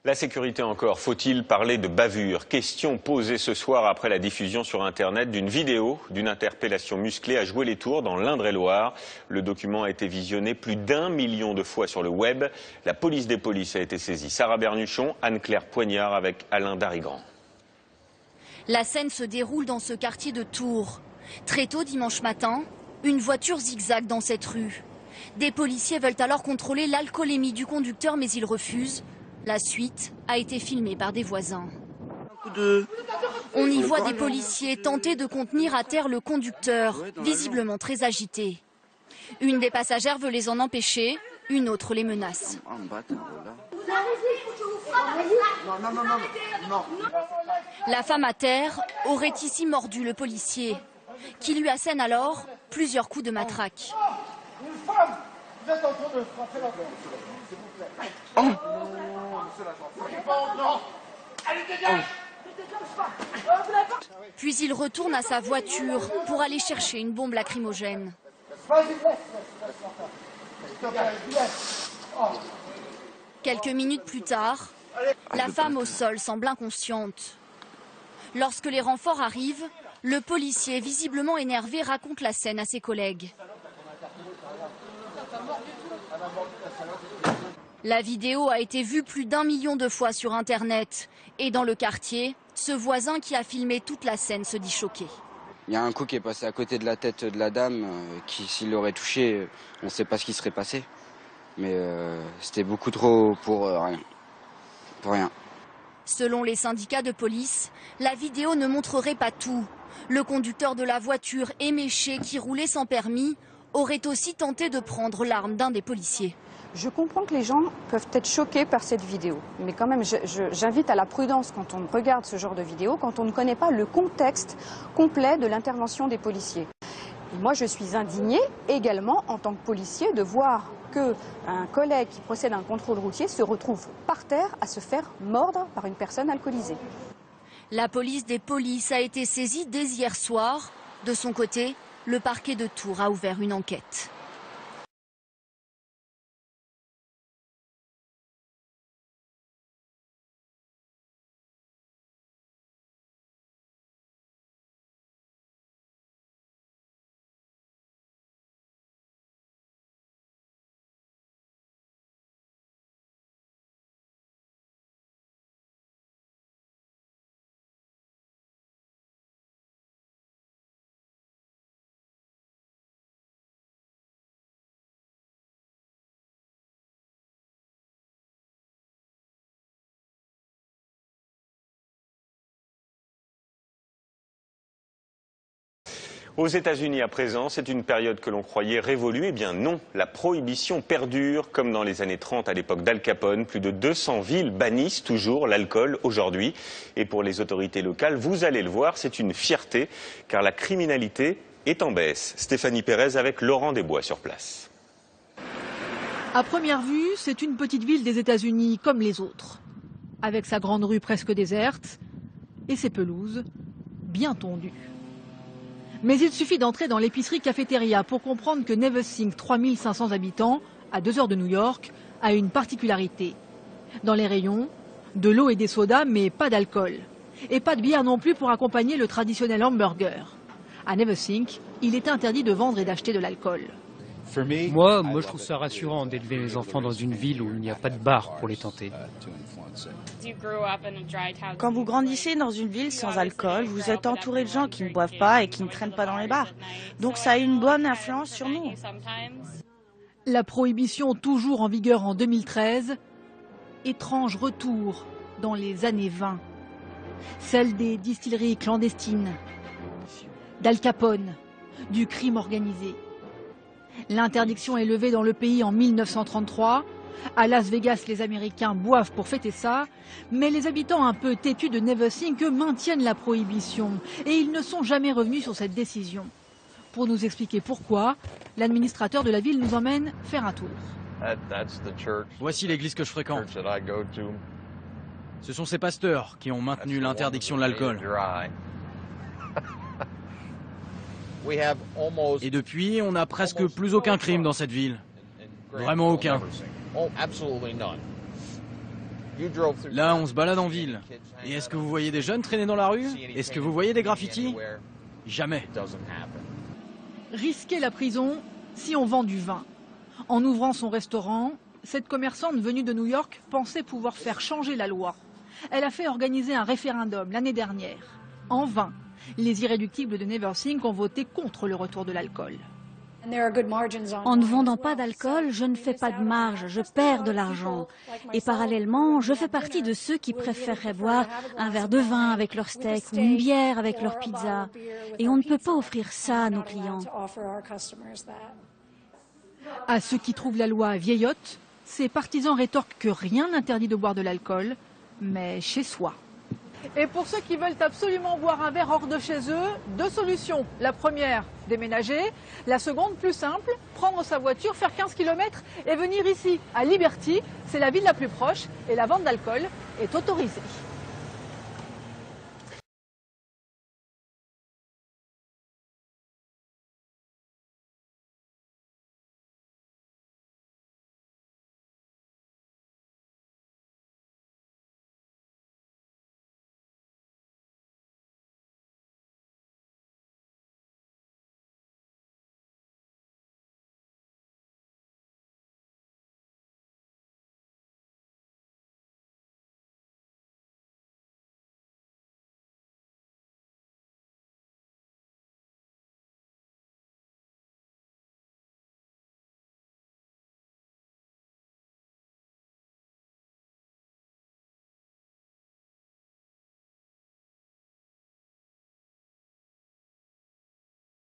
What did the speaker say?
La sécurité encore, faut-il parler de bavure? Question posée ce soir après la diffusion sur Internet d'une vidéo d'une interpellation musclée à Jouer les Tours dans l'Indre-et-Loire. Le document a été visionné plus d'1 million de fois sur le web. La police des polices a été saisie. Sarah Bernuchon, Anne-Claire Poignard avec Alain Darigrand. La scène se déroule dans ce quartier de Tours. Très tôt dimanche matin, une voiture zigzague dans cette rue. Des policiers veulent alors contrôler l'alcoolémie du conducteur, mais ils refusent. La suite a été filmée par des voisins. On y voit des policiers tenter de contenir à terre le conducteur, visiblement très agité. Une des passagères veut les en empêcher, une autre les menace. La femme à terre aurait ici mordu le policier, qui lui assène alors plusieurs coups de matraque. Vous êtes en train de frapper la porte, s'il vous plaît. Puis il retourne à sa voiture pour aller chercher une bombe lacrymogène. Quelques minutes plus tard, la femme au sol semble inconsciente. Lorsque les renforts arrivent, le policier, visiblement énervé, raconte la scène à ses collègues. La vidéo a été vue plus d'1 million de fois sur Internet. Et dans le quartier, ce voisin qui a filmé toute la scène se dit choqué. Il y a un coup qui est passé à côté de la tête de la dame, qui s'il l'aurait touché, on ne sait pas ce qui serait passé. Mais c'était beaucoup trop pour rien. Pour rien. Selon les syndicats de police, la vidéo ne montrerait pas tout. Le conducteur de la voiture éméchée qui roulait sans permis aurait aussi tenté de prendre l'arme d'un des policiers. Je comprends que les gens peuvent être choqués par cette vidéo, mais quand même j'invite à la prudence quand on regarde ce genre de vidéo, quand on ne connaît pas le contexte complet de l'intervention des policiers. Et moi je suis indignée également en tant que policier de voir qu'un collègue qui procède à un contrôle routier se retrouve par terre à se faire mordre par une personne alcoolisée. La police des polices a été saisie dès hier soir. De son côté, le parquet de Tours a ouvert une enquête. Aux États-Unis à présent, c'est une période que l'on croyait révolue. Eh bien non, la prohibition perdure comme dans les années 30 à l'époque d'Al Capone. Plus de 200 villes bannissent toujours l'alcool aujourd'hui. Et pour les autorités locales, vous allez le voir, c'est une fierté car la criminalité est en baisse. Stéphanie Pérez avec Laurent Desbois sur place. À première vue, c'est une petite ville des États-Unis comme les autres. Avec sa grande rue presque déserte et ses pelouses bien tondues. Mais il suffit d'entrer dans l'épicerie cafétéria pour comprendre que Neversink, 3500 habitants, à 2 heures de New York, a une particularité. Dans les rayons, de l'eau et des sodas, mais pas d'alcool. Et pas de bière non plus pour accompagner le traditionnel hamburger. À Neversink, il est interdit de vendre et d'acheter de l'alcool. Moi, je trouve ça rassurant d'élever les enfants dans une ville où il n'y a pas de bar pour les tenter. Quand vous grandissez dans une ville sans alcool, vous êtes entouré de gens qui ne boivent pas et qui ne traînent pas dans les bars. Donc ça a une bonne influence sur nous. La prohibition toujours en vigueur en 2013, étrange retour dans les années 20. Celle des distilleries clandestines, d'Al Capone, du crime organisé. L'interdiction est levée dans le pays en 1933. À Las Vegas, les Américains boivent pour fêter ça, mais les habitants un peu têtus de Neversink maintiennent la prohibition et ils ne sont jamais revenus sur cette décision. Pour nous expliquer pourquoi, l'administrateur de la ville nous emmène faire un tour. Voici l'église que je fréquente. Ce sont ces pasteurs qui ont maintenu l'interdiction de l'alcool. Et depuis, on n'a presque plus aucun crime dans cette ville. Vraiment aucun. Là, on se balade en ville. Et est-ce que vous voyez des jeunes traîner dans la rue? Est-ce que vous voyez des graffitis? Jamais. Risquer la prison si on vend du vin. En ouvrant son restaurant, cette commerçante venue de New York pensait pouvoir faire changer la loi. Elle a fait organiser un référendum l'année dernière. En vain, les irréductibles de Neversink ont voté contre le retour de l'alcool. En ne vendant pas d'alcool, je ne fais pas de marge, je perds de l'argent. Et parallèlement, je fais partie de ceux qui préféreraient boire un verre de vin avec leur steak ou une bière avec leur pizza. Et on ne peut pas offrir ça à nos clients. À ceux qui trouvent la loi vieillotte, ces partisans rétorquent que rien n'interdit de boire de l'alcool, mais chez soi. Et pour ceux qui veulent absolument boire un verre hors de chez eux, deux solutions. La première, déménager. La seconde, plus simple, prendre sa voiture, faire 15 km et venir ici, à Liberty. C'est la ville la plus proche et la vente d'alcool est autorisée.